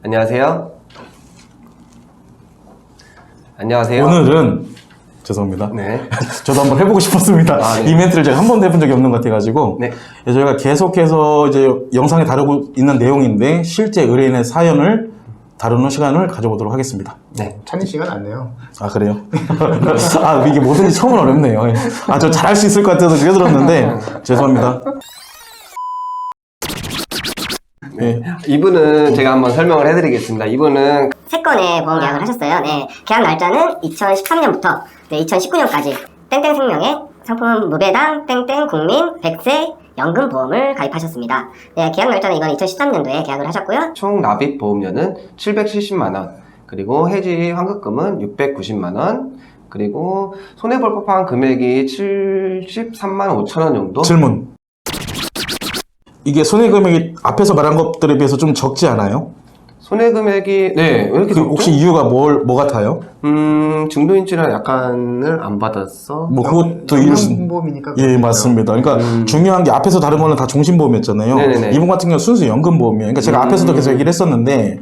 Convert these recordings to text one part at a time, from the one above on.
안녕하세요. 안녕하세요. 오늘은 죄송합니다. 네. 저도 한번 해보고 싶었습니다. 네. 이벤트를 제가 한 번도 해본 적이 없는 것 같아가지고 네. 저희가 계속해서 이제 영상에 다루고 있는 내용인데 실제 의뢰인의 사연을 다루는 시간을 가져보도록 하겠습니다. 네. 찾는 시간 안 내요. 아 그래요? 아 이게 뭐든지 처음은 어렵네요. 아 저 잘할 수 있을 것 같아서 그게 들었는데 죄송합니다. 네. 이분은 제가 한번 설명을 해드리겠습니다. 이분은 3건의 보험 계약을 하셨어요. 네. 계약 날짜는 2013년부터 2019년까지 땡땡생명의 상품 무배당 땡땡 국민 100세 연금보험을 가입하셨습니다. 네, 계약 날짜는 이건 2013년도에 계약을 하셨고요. 총 총 납입 보험료는 770만원, 그리고 해지 환급금은 690만원, 그리고 손해볼 법한 금액이 73만 5천원 정도? 질문. 이게 손해금액이 앞에서 말한 것들에 비해서 좀 적지 않아요? 손해금액이 네, 왜 이렇게 그 적죠? 혹시 이유가 뭐 같아요? 중도인지라 약관을 안 받았어? 뭐 그것도 이유 연금보험이니까. 예 맞습니다. 그러니까 중요한 게 앞에서 다른 거는 다 종신보험이었잖아요. 네네네. 이분 같은 경우는 순수 연금보험이에요. 그러니까 제가 앞에서도 계속 얘기를 했었는데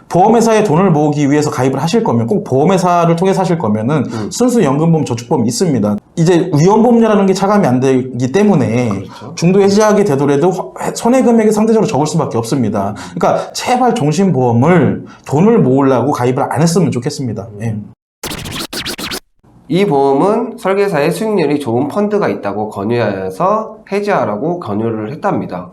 보험회사에 돈을 모으기 위해서 가입을 하실 거면 꼭 보험회사를 통해서 하실 거면은 순수 연금보험 저축보험이 있습니다. 이제 위험보험료라는 게 차감이 안 되기 때문에 그렇죠. 중도 해지하게 되더라도 손해금액이 상대적으로 적을 수밖에 없습니다. 그러니까 제발 종신보험을 돈을 모으려고 가입을 안 했으면 좋겠습니다. 예. 이 보험은 설계사의 수익률이 좋은 펀드가 있다고 권유하여서 해지하라고 권유를 했답니다.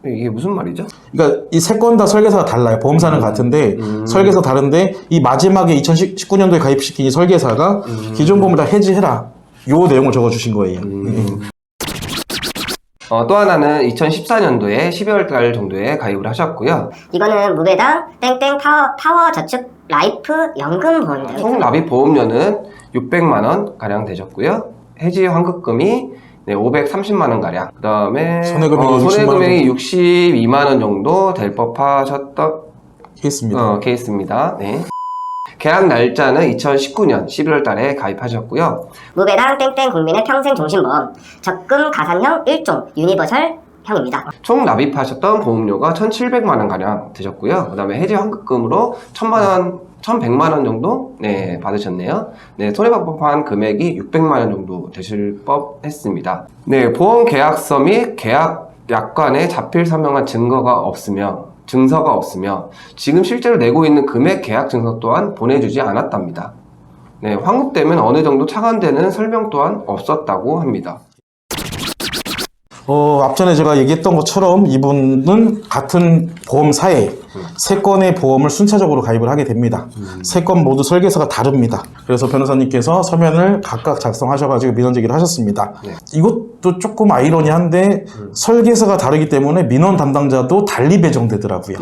이게 무슨 말이죠? 그러니까 이 세 건 다 설계사가 달라요. 보험사는 같은데 설계사 다른데 이 마지막에 2019년도에 가입시킨 이 설계사가 기존 보험을 다 해지해라. 요 내용을 적어주신 거예요. 또 하나는 2014년도에 12월 달 정도에 가입을 하셨고요. 이거는 무배당 땡땡 파워 저축 라이프 연금보험입니다. 총 납입 보험료는 600만원 가량 되셨고요. 해지 환급금이 530만원 가량. 그 다음에 손해금액이 62만원 정도 될 법하셨던 있습니다. 케이스입니다. 네. 계약 날짜는 2019년 11월 달에 가입하셨고요. 무배당 땡땡 국민의 평생 종신보험 적금 가산형 1종 유니버설형입니다. 총 납입하셨던 보험료가 1,700만원 가량 되셨고요. 그 다음에 해지 환급금으로 1,100만원 정도 받으셨네요. 네, 손해볼 법한 금액이 600만원 정도 되실 법 했습니다. 네, 보험 계약서 및 계약 약관에 자필 서명한 증서가 없으며 지금 실제로 내고 있는 금액 계약 증서 또한 보내주지 않았답니다. 네, 환급되면 어느 정도 차감되는 설명 또한 없었다고 합니다. 앞전에 제가 얘기했던 것처럼 이분은 같은 보험사에 세 건의 보험을 순차적으로 가입을 하게 됩니다. 세 건 모두 설계사가 다릅니다. 그래서 변호사님께서 서면을 각각 작성하셔가지고 민원 제기를 하셨습니다. 네. 이것도 조금 아이러니한데 설계사가 다르기 때문에 민원 담당자도 달리 배정되더라고요.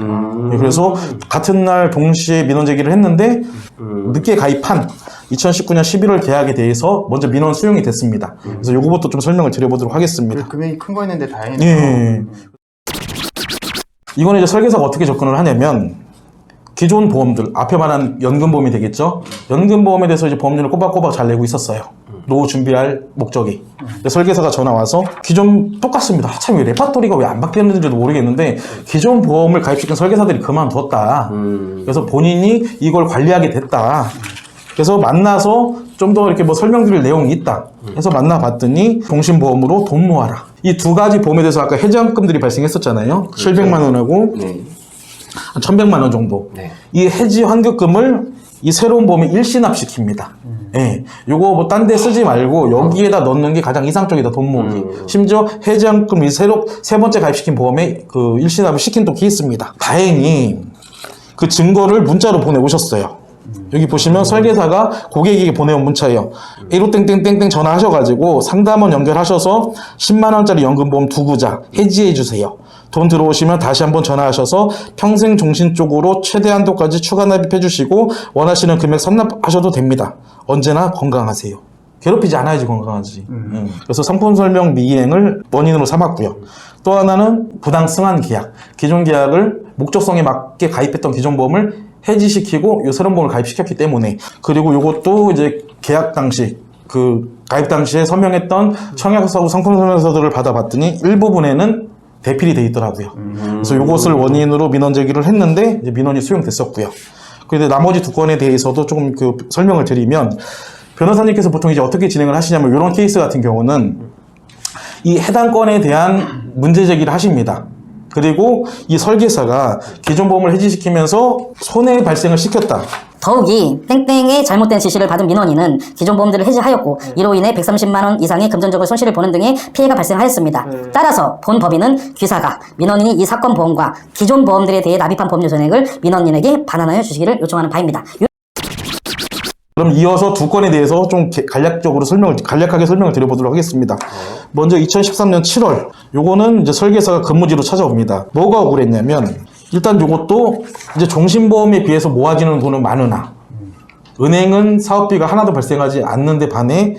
네, 그래서 같은 날 동시에 민원 제기를 했는데 늦게 가입한 2019년 11월 계약에 대해서 먼저 민원 수용이 됐습니다. 그래서 요거부터 좀 설명을 드려보도록 하겠습니다. 그 금액이 큰 거였는데 다행이네요. 예. 이거는 이제 설계사가 어떻게 접근을 하냐면 기존 보험들, 앞에 말한 연금보험이 되겠죠? 연금보험에 대해서 이제 보험료를 꼬박꼬박 잘 내고 있었어요. 노후 준비할 목적이. 근데 설계사가 전화 와서 기존 똑같습니다. 참 왜 레파토리가 왜 안 바뀌었는지도 모르겠는데 기존 보험을 가입시킨 설계사들이 그만뒀다. 그래서 본인이 이걸 관리하게 됐다. 그래서 만나서 좀 더 이렇게 뭐 설명드릴 내용이 있다. 해서 만나봤더니 종신보험으로 돈 모아라. 이 두 가지 보험에 대해서 아까 해지환급들이 발생했었잖아요. 700만 원하고 네. 1100만 원 정도. 네. 이 해지 환급금을 이 새로운 보험에 일시납시킵니다. 예. 요거 뭐 딴 데 쓰지 말고 여기에다 넣는 게 가장 이상적이다, 돈 모으기. 심지어 해지 환급금 이 세 번째 가입시킨 보험에 그 일시납을 시킨 또 게 있습니다. 다행히 그 증거를 문자로 보내오셨어요. 여기 보시면 설계사가 고객에게 보내온 문자예요. 1호 땡땡땡땡 전화하셔가지고 상담원 연결하셔서 10만원짜리 연금보험 두 구자 해지해주세요. 돈 들어오시면 다시 한번 전화하셔서 평생 종신 쪽으로 최대 한도까지 추가 납입해주시고 원하시는 금액 선납하셔도 됩니다. 언제나 건강하세요. 괴롭히지 않아야지 건강하지. 그래서 상품 설명 미이행을 원인으로 삼았고요. 또 하나는 부당 승한 계약. 기존 계약을 목적성에 맞게 가입했던 기존 보험을 해지시키고 요 새로운 보험을 가입시켰기 때문에, 그리고 요것도 이제 계약 당시 그 가입 당시에 서명했던 청약서하고 상품 설명서들을 받아봤더니 일부분에는 대필이 돼 있더라고요. 그래서 이것을 원인으로 민원 제기를 했는데 이제 민원이 수용됐었고요. 그런데 나머지 두 건에 대해서도 조금 그 설명을 드리면 변호사님께서 보통 이제 어떻게 진행을 하시냐면 이런 케이스 같은 경우는 이 해당 건에 대한 문제 제기를 하십니다. 그리고 이 설계사가 기존 보험을 해지시키면서 손해 발생을 시켰다. 더욱이 땡땡의 잘못된 지시를 받은 민원인은 기존 보험들을 해지하였고 이로 인해 130만 원 이상의 금전적인 손실을 보는 등의 피해가 발생하였습니다. 따라서 본 법인은 귀사가 민원인이 이 사건 보험과 기존 보험들에 대해 납입한 보험료 전액을 민원인에게 반환하여 주시기를 요청하는 바입니다. 그럼 이어서 두 건에 대해서 좀 간략하게 설명을 드려보도록 하겠습니다. 먼저 2013년 7월, 요거는 이제 설계사가 근무지로 찾아옵니다. 뭐가 억울했냐면, 일단 요것도 이제 종신보험에 비해서 모아지는 돈은 많으나, 은행은 사업비가 하나도 발생하지 않는데 반해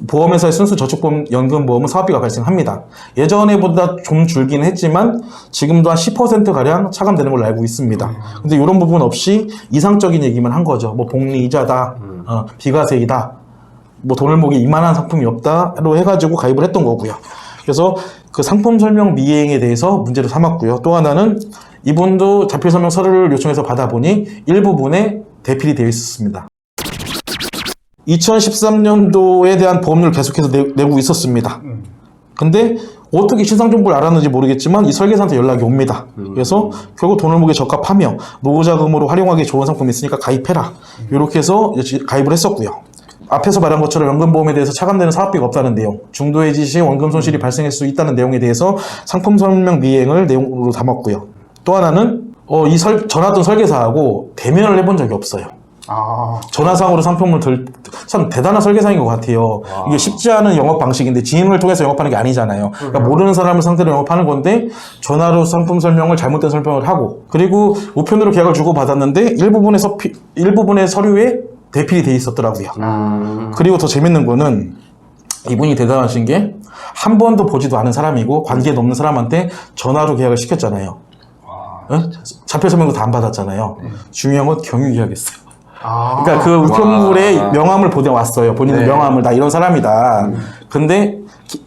보험회사의 순수 저축보험 연금보험은 사업비가 발생합니다. 예전에보다 좀 줄기는 했지만 지금도 한 10%가량 차감되는 걸로 알고 있습니다. 근데 이런 부분 없이 이상적인 얘기만 한 거죠. 뭐 복리이자다, 비과세이다, 뭐 돈을 모기 이만한 상품이 없다로 해가지고 가입을 했던 거고요. 그래서 그 상품 설명 미행에 대해서 문제를 삼았고요. 또 하나는 이분도 자필 설명 서류를 요청해서 받아보니 일부분에 대필이 되어 있었습니다. 2013년도에 대한 보험료를 계속해서 내고 있었습니다. 근데 어떻게 신상 정보를 알았는지 모르겠지만 이 설계사한테 연락이 옵니다. 그래서 결국 돈을 모기 적합하며 노후자금으로 활용하기 좋은 상품이 있으니까 가입해라. 이렇게 해서 가입을 했었고요. 앞에서 말한 것처럼 연금보험에 대해서 차감되는 사업비가 없다는 내용, 중도해지 시 원금 손실이 발생할 수 있다는 내용에 대해서 상품 설명 미행을 내용으로 담았고요. 또 하나는 전화던 설계사하고 대면을 해본 적이 없어요. 전화상으로 상품을 참 대단한 설계사인 것 같아요. 이게 쉽지 않은 영업 방식인데 지인을 통해서 영업하는 게 아니잖아요. 그러니까 모르는 사람을 상대로 영업하는 건데 전화로 상품 설명을 잘못된 설명을 하고 그리고 우편으로 계약을 주고 받았는데 일부분의 서류에 대필이 돼 있었더라고요. 그리고 더 재밌는 거는 이분이 대단하신 게 한 번도 보지도 않은 사람이고 관계도 없는 사람한테 전화로 계약을 시켰잖아요. 자필 설명도 다 안 받았잖아요. 중요한 건 경유계약이었어요. 그러니까 그 우편물에 명함을 보내왔어요. 본인의 명함을 나 이런 사람이다. 근데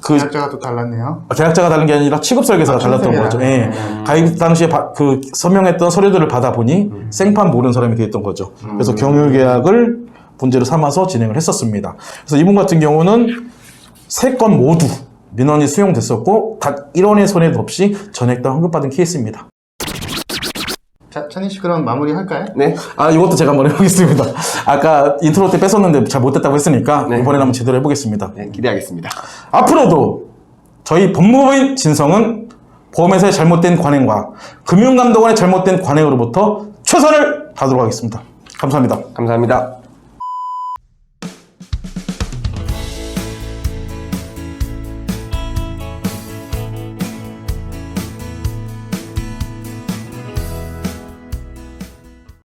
계약자가 또 달랐네요. 계약자가 다른 게 아니라 취급 설계사가 달랐던 거죠. 예. 가입 당시에 그 서명했던 서류들을 받아보니 생판 모르는 사람이 됐던 거죠. 그래서 경유계약을 문제로 삼아서 진행을 했었습니다. 그래서 이분 같은 경우는 3건 모두 민원이 수용됐었고 단 1원의 손해도 없이 전액 다 환급받은 케이스입니다. 자, 천희 씨 그럼 마무리 할까요? 네. 이것도 제가 한번 해보겠습니다. 아까 인트로 때 뺐었는데 잘 못됐다고 했으니까 네. 이번에는 한번 제대로 해보겠습니다. 네, 기대하겠습니다. 앞으로도 저희 법무부인 진성은 보험회사의 잘못된 관행과 금융감독원의 잘못된 관행으로부터 최선을 다하도록 하겠습니다. 감사합니다. 감사합니다.